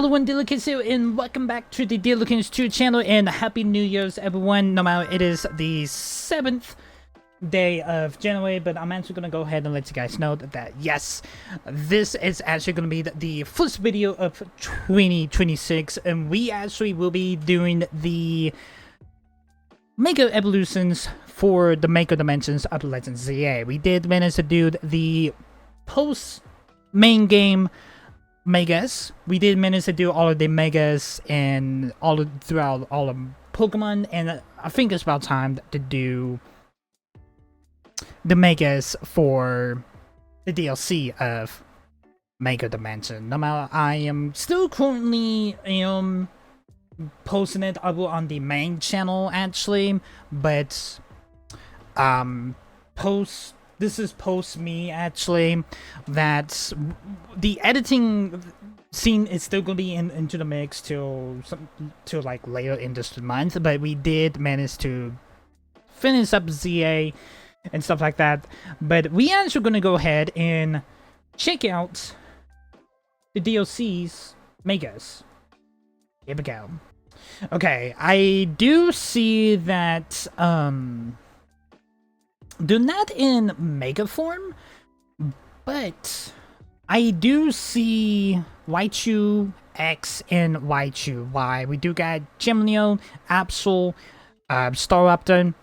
Hello and Dillykins here, and welcome back to the Dillykins 2 channel, and Happy New Year's everyone. No matter it is the 7th day of January, but I'm actually gonna go ahead and let you guys know that yes, this is actually gonna be the first video of 2026, and we actually will be doing the Mega Evolutions for the Mega Dimensions of Legends ZA. We did manage to do the post main game Megas. We did manage to do all of the Megas and throughout all of Pokemon, and I think it's about time to do the Megas for the DLC of Mega Dimension. No matter, I am still currently posting it up on the main channel actually, but this is post me actually, that the editing scene is still gonna be into the mix till like later in this month, but we did manage to finish up ZA and stuff like that. But we actually gonna go ahead and check out the DLC's Megas. Here we go. Okay, I do see that they're not in Mega form, but I do see Raichu X and Raichu Y. We do got Gemini, Absol, Staraptor,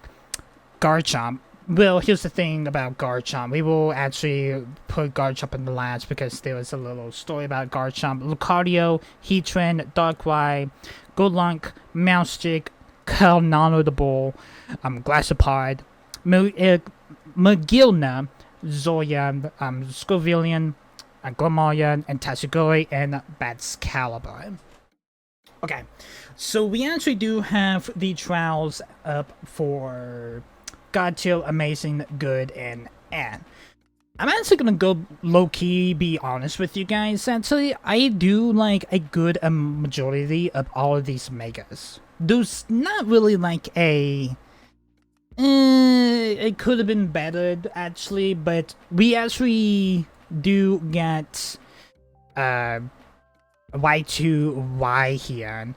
Garchomp. Well, here's the thing about Garchomp. We will actually put Garchomp in the last because there was a little story about Garchomp. Lucario, Heatran, Darkrai, Golunk, Mousechick, Calnado, Glassapod, Magilna, Zoya, Scovillion, Gormalion, and Tashigori, and Baxcalibur. Okay, so we actually do have the trials up for God Tier, Amazing, Good, and I'm actually gonna go low-key, be honest with you guys. Actually, I do like a good majority of all of these Megas. There's not really like a it could have been better actually, but we actually do get Y2Y here.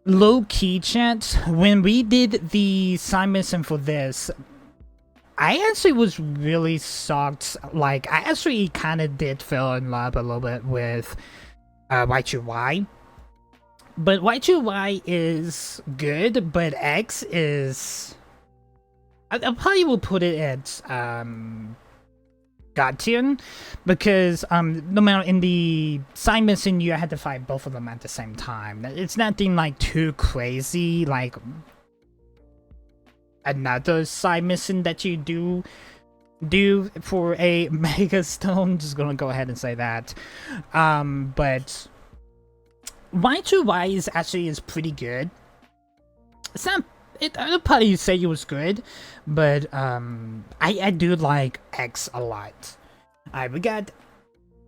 Low key chat, when we did the side mission for this, I actually was really shocked. Like, I actually kind of did fall in love a little bit with Y2Y. But Y2Y is good, but X is... I probably will put it at God tier, because no matter in the side mission you had to fight both of them at the same time. It's nothing like too crazy like another side mission that you do for a Mega Stone. Just gonna go ahead and say that. But Y2Y is pretty good. It's not. I'll probably say it was good, but I do like X a lot. Alright, we got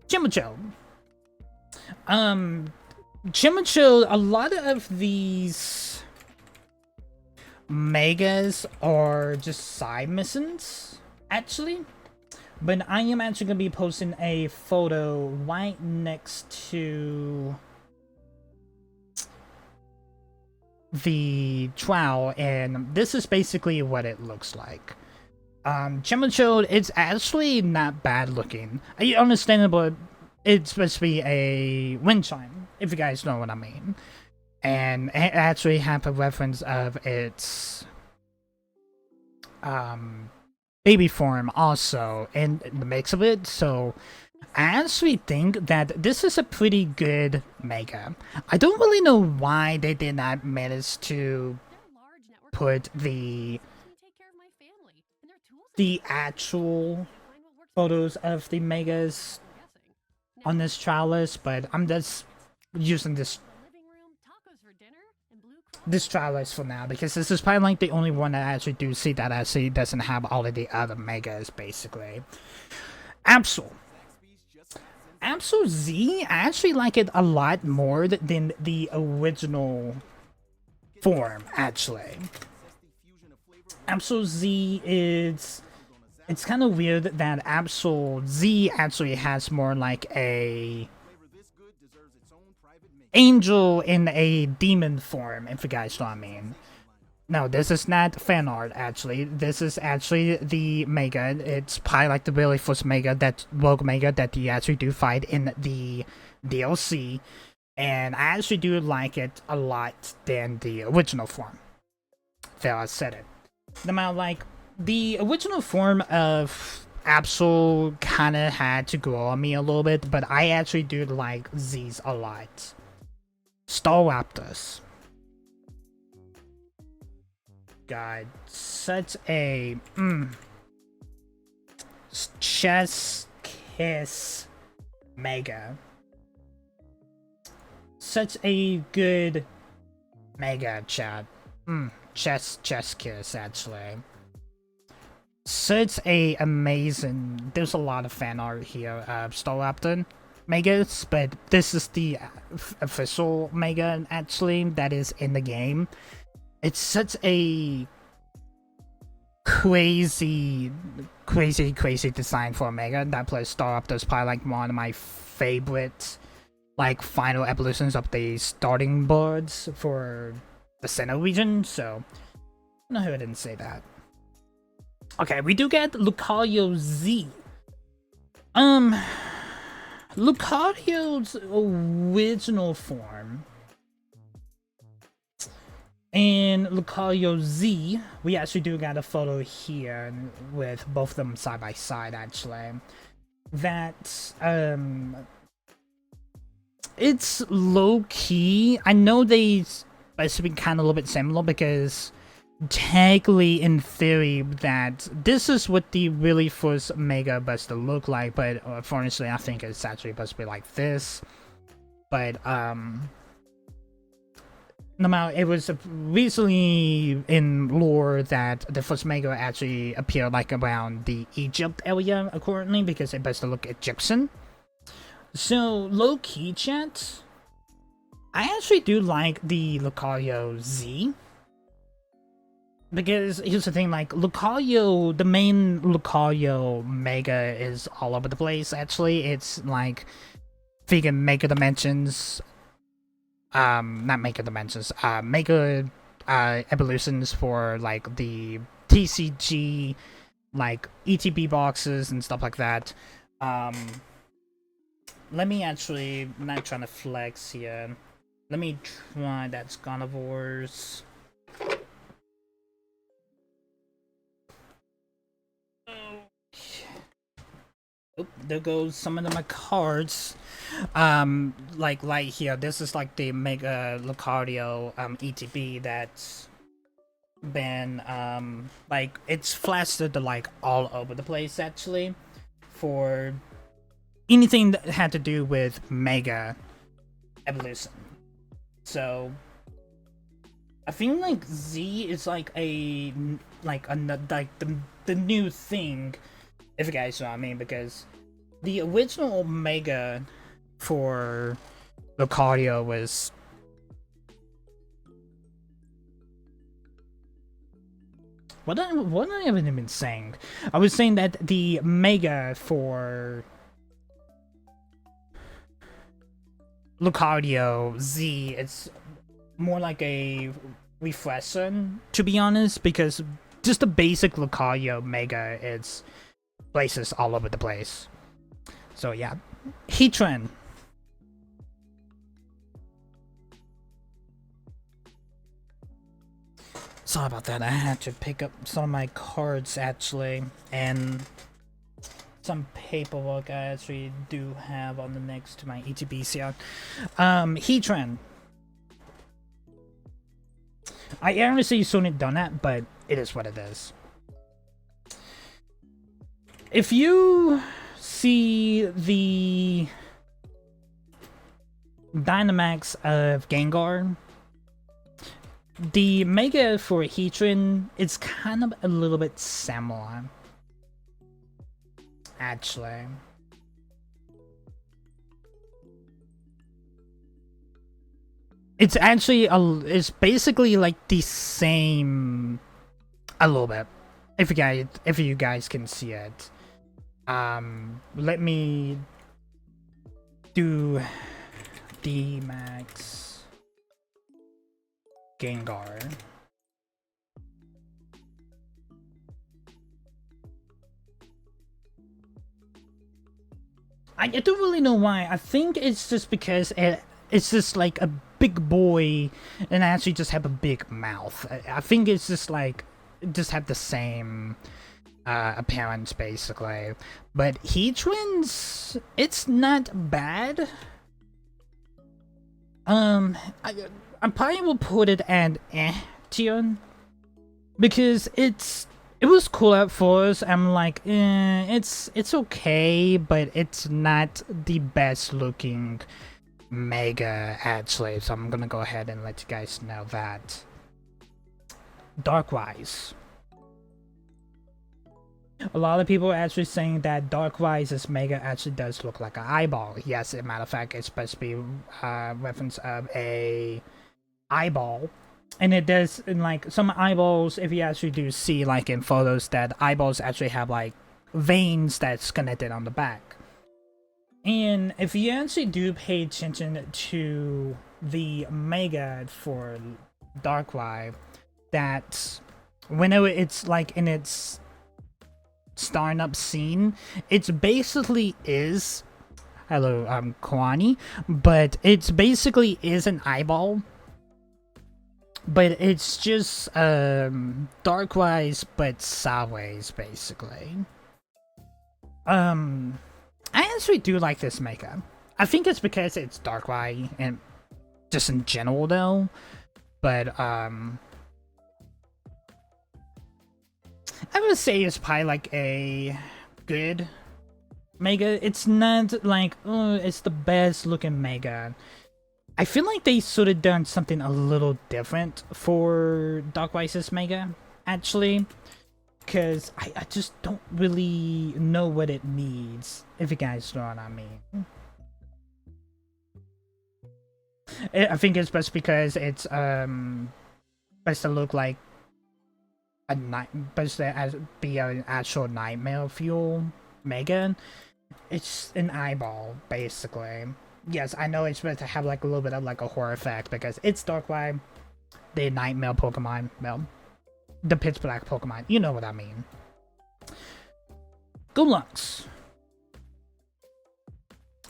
Chimicho. Chimicho, a lot of these Megas are just side missions, actually. But I am actually going to be posting a photo right next to the trial, and this is basically what it looks like. Chimichurl, it's actually not bad looking. Understandable, it's supposed to be a wind chime, if you guys know what I mean. And it actually have a reference of its baby form also in the mix of it, so I actually think that this is a pretty good Mega. I don't really know why they did not manage to put the actual photos of the Megas on this trial list, but I'm just using this trial list for now because this is probably like the only one that I actually do see that actually doesn't have all of the other Megas basically. Absol Z, I actually like it a lot more than the original form, actually. Absol Z is... It's kind of weird that Absol Z actually has more like a angel in a demon form, if you guys know what I mean. No, this is not fan art, actually. This is actually the Mega. It's probably like the really first Mega, that Rogue Mega that you actually do fight in the DLC. And I actually do like it a lot than the original form. There, I said it. No matter, like, the original form of Absol kinda had to grow on me a little bit, but I actually do like these a lot. Staraptors. God, such a chess kiss Mega. Such a good Mega, chat. Chess kiss, actually. Such a amazing. There's a lot of fan art here of Staraptor Megas, but this is the official Mega, actually, that is in the game. It's such a crazy design for a Mega. That plus Staraptor is probably like one of my favorite like final evolutions of the starting birds for the Sinnoh region, so no, I didn't say that. Okay, we do get Lucario Z. Lucario's original form and Lucario Z, we actually do got a photo here with both of them side by side, actually. That, it's low-key. I know they basically kind of a little bit similar because technically, in theory, that this is what the really first Mega supposed to look like, but unfortunately, I think it's actually supposed to be like this. But, no matter, it was recently in lore that the first Mega actually appeared like around the Egypt area, accordingly, because it supposed to look Egyptian. So, low-key, chat, I actually do like the Lucario Z. Because here's the thing, like, Lucario, the main Lucario Mega is all over the place, actually. It's like vegan Mega Dimensions, not Mega Dimensions, Mega evolutions for like the TCG, like ETB boxes and stuff like that. Let me actually, I'm not trying to flex here. Let me try that Scarnivores. Oh, there goes some of my cards. Like right here, this is like the Mega Lucario ETB that's been like it's flashed like all over the place, actually, for anything that had to do with Mega evolution. So I feel like Z is like a like the new thing, if you guys know what I mean, because the original Mega for Lucario was what I haven't even saying. I was saying that the Mega for Lucario Z, it's more like a refresher, to be honest, because just the basic Lucario Mega is places all over the place. So yeah, Heatran. Sorry about that, I had to pick up some of my cards, actually, and some paperwork I actually do have on the next to my ETBs here. Heatran. I honestly shouldn't have done that, but it is what it is. If you see the Dynamax of Gengar, the Mega for Heatran is kind of a little bit similar, actually. It's actually it's basically like the same a little bit, if you guys can see it. Let me do D Max Gengar. I don't really know why. I think it's just because it's just like a big boy and actually just have a big mouth. I think it's just like just have the same appearance basically. But Heatwins, it's not bad. I probably will put it at tier because it was cool at first. I'm like, it's okay, but it's not the best looking Mega actually. So I'm gonna go ahead and let you guys know that. Darkrise. A lot of people are actually saying that Darkrise's Mega actually does look like an eyeball. Yes, as a matter of fact, it's supposed to be reference of a eyeball. And it does, in like some eyeballs, if you actually do see like in photos, that eyeballs actually have like veins that's connected on the back. And if you actually do pay attention to the Mega for Darkrai, that whenever it's like in its starting up scene, it's basically is, hello, Kwani, but it's basically is an eyeball. But it's just Darkrise but sideways basically. I actually do like this Mega. I think it's because it's Darkrai and just in general though. But I would say it's probably like a good Mega. It's not like, oh, it's the best looking Mega. I feel like they sort of done something a little different for Darkrise's Mega, actually. Because I just don't really know what it needs, if you guys know what I mean. I think it's just because it's supposed to look like a supposed to be an actual nightmare fuel Mega. It's an eyeball, basically. Yes, I know it's supposed to have like a little bit of like a horror effect because it's Darkrai, the nightmare Pokemon, well, the pitch black Pokemon. You know what I mean. Golux.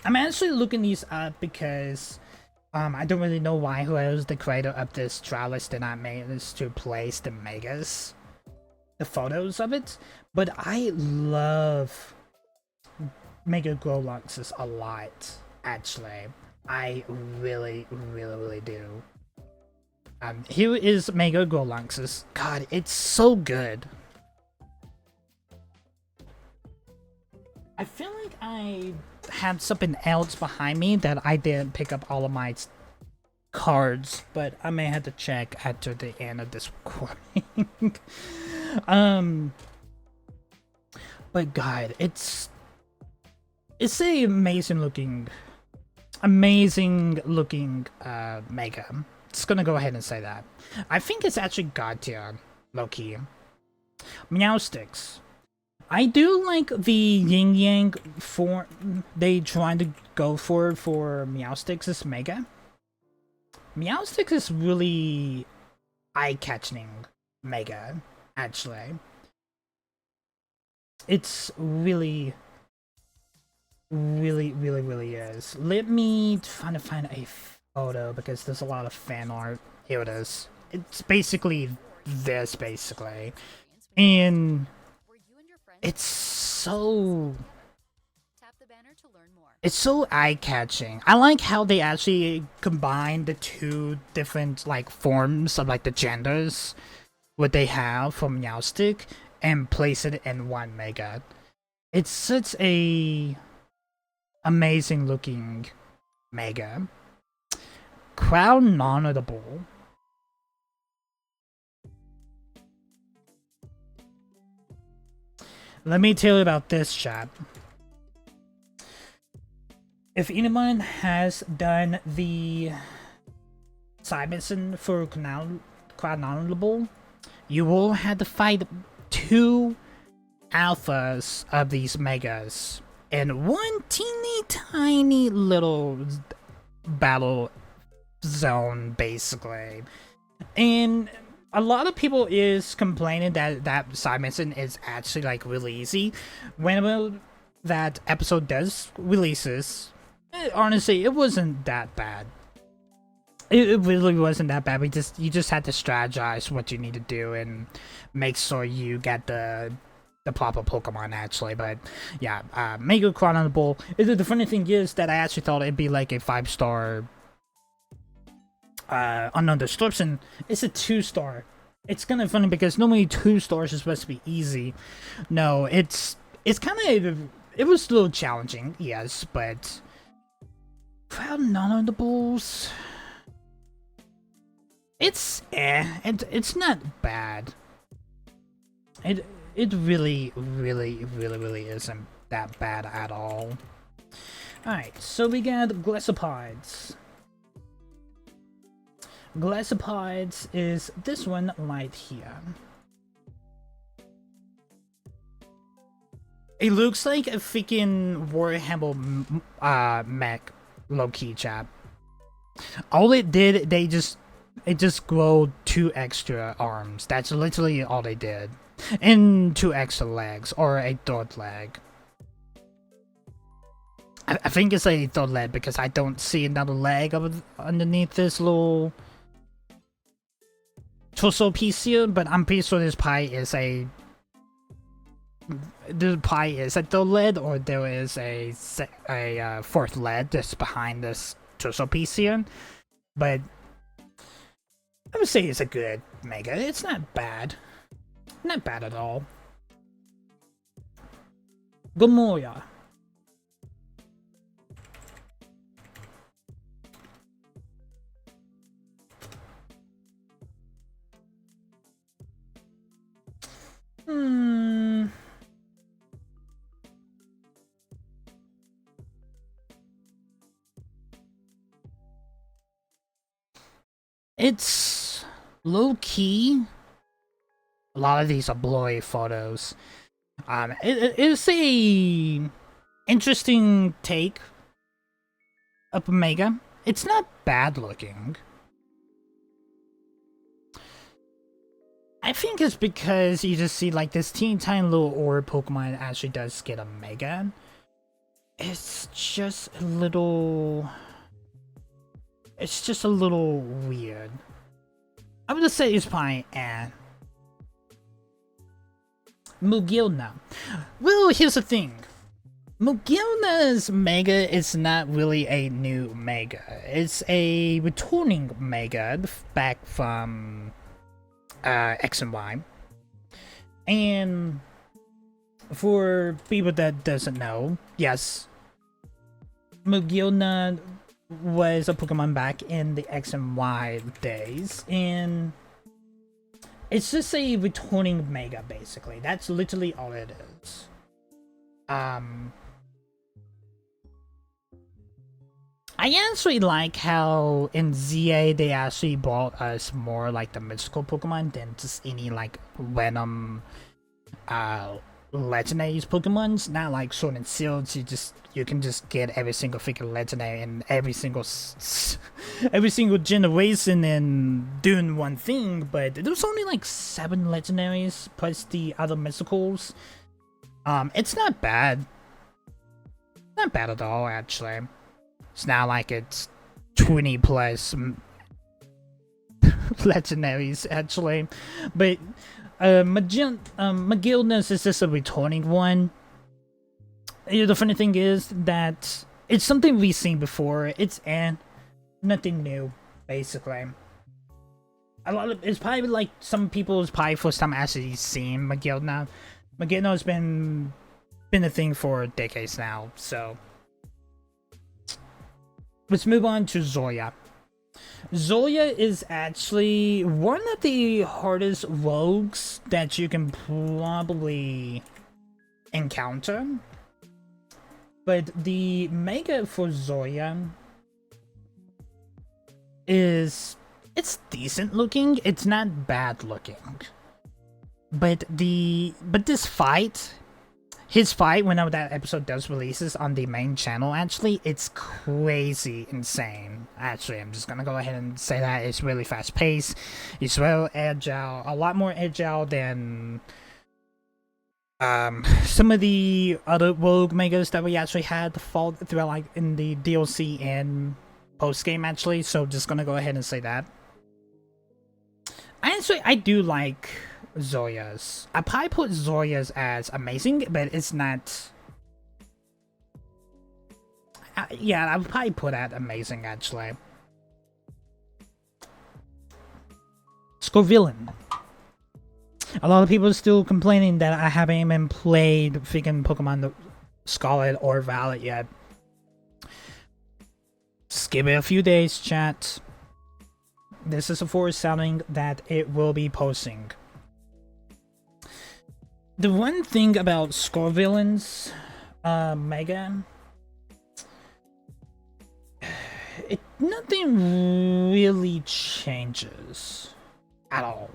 I'm actually looking these up because I don't really know why whoever's the creator of this trial list did not manage to place the Megas, the photos of it, but I love Mega Goluxes a lot. Actually, I really do. Here is Mega Goluxes. God, it's so good. I feel like I had something else behind me that I didn't pick up all of my cards, but I may have to check after the end of this recording. But God, it's a amazing looking Mega. Just gonna go ahead and say that. I think it's actually God tier, low-key. Meowsticks. I do like the yin yang form they trying to go for Meowsticks' Mega. Meowsticks is really eye-catching Mega, actually. It's really is. Let me try to find a photo because there's a lot of fan art. Here it is. It's basically this, basically. And it's so eye-catching. I like how they actually combine the two different like forms of like the genders what they have from Meowstic and place it in one Mega. It's such a amazing looking Mega. Crown non-notable. Let me tell you about this, chat. If anyone has done the side mission for Crown non-notable, you will have to fight 2 alphas of these Megas and 1 teeny tiny little battle zone, basically. And a lot of people is complaining that that side mission is actually like really easy. Whenever that episode does releases, honestly, it wasn't that bad. It really wasn't that bad. You just had to strategize what you need to do and make sure you get the proper Pokemon actually. But yeah, Mega Chronicable. The funny thing is that I actually thought it'd be like a 5-star unknown description. It's a 2-star. It's kind of funny because normally 2 stars is supposed to be easy. No, it's kind of, it was a little challenging, yes, but for non-notables, it's it's not bad. It really isn't that bad at all. Alright, so we got Glissopods. Glissopods is this one right here. It looks like a freaking Warhammer mech, low-key chap. All it did, it just grew 2 extra arms. That's literally all they did. And 2 extra legs, or a 3rd leg. I think it's a 3rd leg because I don't see another leg underneath this little torso piece here, but I'm pretty sure this pie is a 3rd leg, or there is a 4th leg just behind this torso piece here. But I would say it's a good Mega. It's not bad. Not bad at all. Gomoya. It's low-key. A lot of these are blurry photos. It's a interesting take of Mega. It's not bad looking. I think it's because you just see like this teeny tiny little orb Pokemon actually does get a Mega. It's just a little weird. I would just say it's probably Mugilna. Well, here's the thing. Mugilna's Mega is not really a new Mega. It's a returning Mega back from X and Y. And for people that doesn't know, yes, Mugilna was a Pokemon back in the X and Y days, and it's just a returning Mega, basically. That's literally all it is. I actually like how in ZA they actually brought us more like the mystical Pokemon than just any like random legendary Pokemons. Not like Sword and Shield, you can just get every single freaking legendary in every single generation and doing one thing. But there's only like 7 legendaries plus the other mysticals. It's not bad. Not bad at all, actually. It's not like it's 20 plus legendaries, actually. But Magilnas is just a returning one. The funny thing is that it's something we've seen before. It's nothing new, basically. It's probably like some people's probably first time actually seeing Magilna. Magilna has been a thing for decades now, so let's move on to Zoya. Zoya is actually one of the hardest rogues that you can probably encounter. But the Mega for Zoya it's decent looking. It's not bad looking. But this fight his fight whenever that episode does releases on the main channel, actually, it's crazy insane. Actually, I'm just gonna go ahead and say that it's really fast paced. It's well agile, a lot more agile than some of the other rogue megas that we actually had to fall throughout, like in the DLC and post game actually. So just gonna go ahead and say that. Actually, I do like Zoya's. I probably put Zoya's as amazing, but it's not. Yeah, I would probably put that amazing actually. Scorvillain. A lot of people are still complaining that I haven't even played freaking Pokemon Scarlet or Violet yet. Just give it a few days, chat. This is a foretelling that it will be posting. The one thing about Scorvillain's Mega, nothing really changes at all.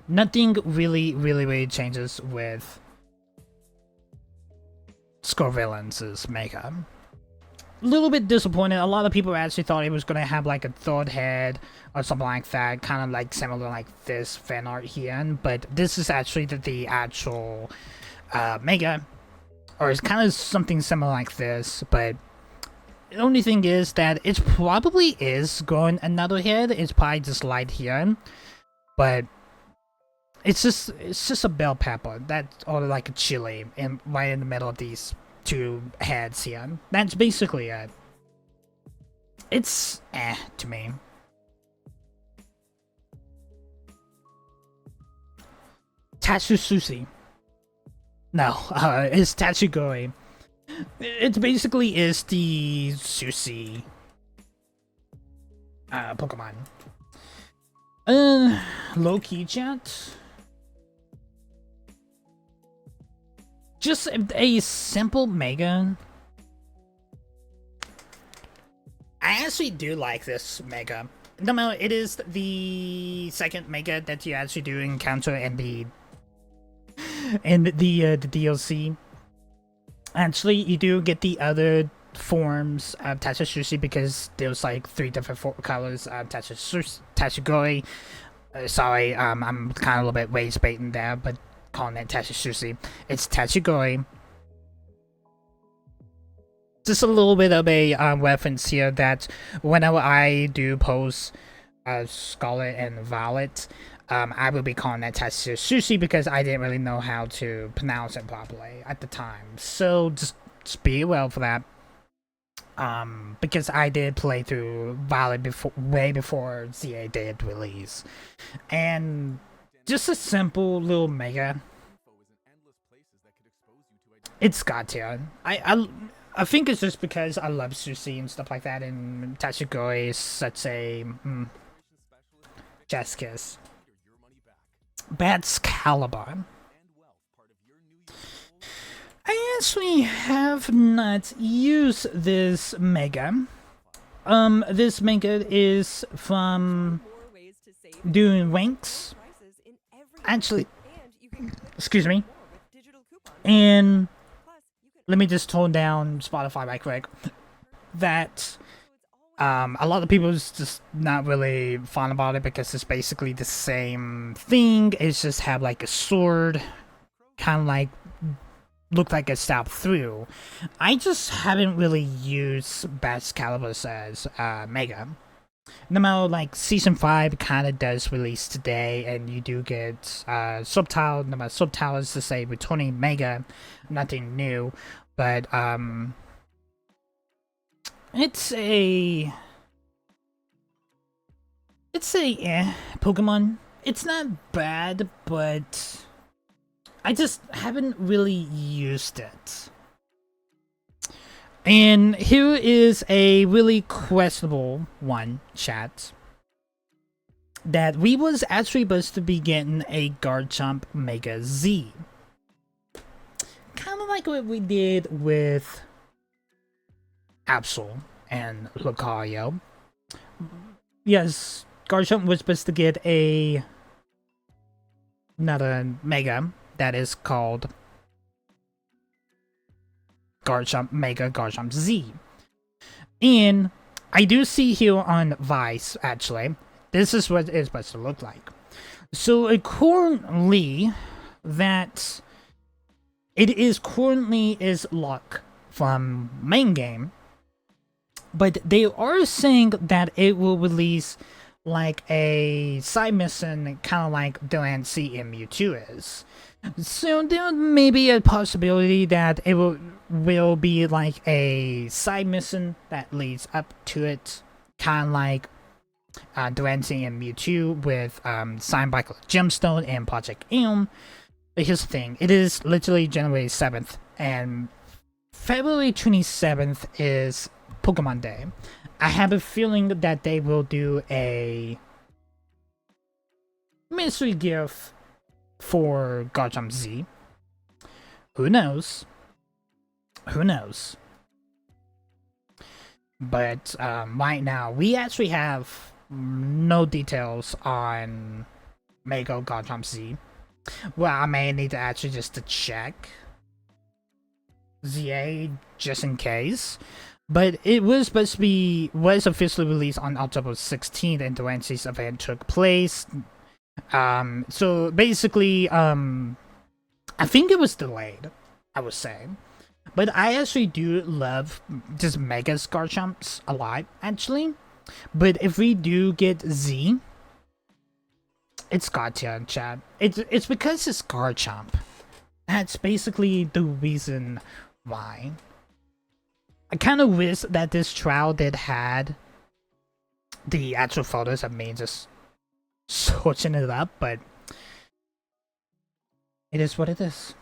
Nothing really changes with Scorvillain's Mega. A little bit disappointed. A lot of people actually thought it was going to have like a third head or something like that, kind of like similar like this fan art here, but this is actually the actual Mega, or it's kind of something similar like this, but the only thing is that it probably is growing another head. It's probably just light here, but it's just a bell pepper that, or like a chili right in the middle of these two heads here. That's basically it. It's to me. Tatsusushi. No, it's Tachigori. It basically is the sushi Pokemon. Low-key chat. Just a simple Mega. I actually do like this Mega. No matter, it is the second Mega that you actually do encounter in the DLC. Actually, you do get the other forms of Tatsusushi because there's like 3 different colors of Tachigori. Sorry, I'm kind of a little bit race baiting there, but calling it Tatsusushi. It's Tachigori. Just a little bit of a reference here that whenever I do post Scarlet and Violet, I will be calling that Tatsusushi because I didn't really know how to pronounce it properly at the time. So just be aware for that. Because I did play through Violet way before ZA did release. And just a simple little Mega. It's got to. I think it's just because I love sushi and stuff like that, and Tachigori is such a chef's kiss. Bat's Caliber. I actually have not used this Mega. This Mega is from doing ranks. Actually, excuse me. And let me just tone down Spotify right quick. That a lot of people is just not really fun about it because it's basically the same thing. It's just have like a sword, kind of like look like a stab through. I just haven't really used Bat's Caliber as Mega. No matter, like, Season 5 kind of does release today, and you do get subtitle. No matter, subtitle is to say returning Mega, nothing new, but it's a Pokemon. It's not bad, but I just haven't really used it. And here is a really questionable one, chat. That we was actually supposed to be getting a Garchomp Mega Z. Kind of like what we did with Absol and Lucario. Yes, Garchomp was supposed to get another Mega. that is called Garchomp Mega Garchomp Z. And I do see here on Vice, actually, this is what it's supposed to look like. So currently, that it is currently is locked from main game, but they are saying that it will release like a side mission, kind of like Dillykins and Mewtwo is. So there may be a possibility that it will be like a side mission that leads up to it, kind of like Dillykins and Mewtwo with Signed by Gemstone and Project M. But here's the thing, it is literally January 7th, and February 27th is Pokemon Day. I have a feeling that they will do a mystery gift for Garchomp Z. Who knows? Who knows? But right now, we actually have no details on Mega Garchomp Z. Well, I may need to actually just to check ZA just in case. But it was supposed to be, was officially released on October 16th, and the Dillykins event took place. So basically, I think it was delayed, I would say. But I actually do love just Mega Garchomps a lot, actually. But if we do get Z, it's gotcha, chat. It's because it's Garchomp. That's basically the reason why. I kind of wish that this trial did had the actual photos of me just switching it up, but it is what it is.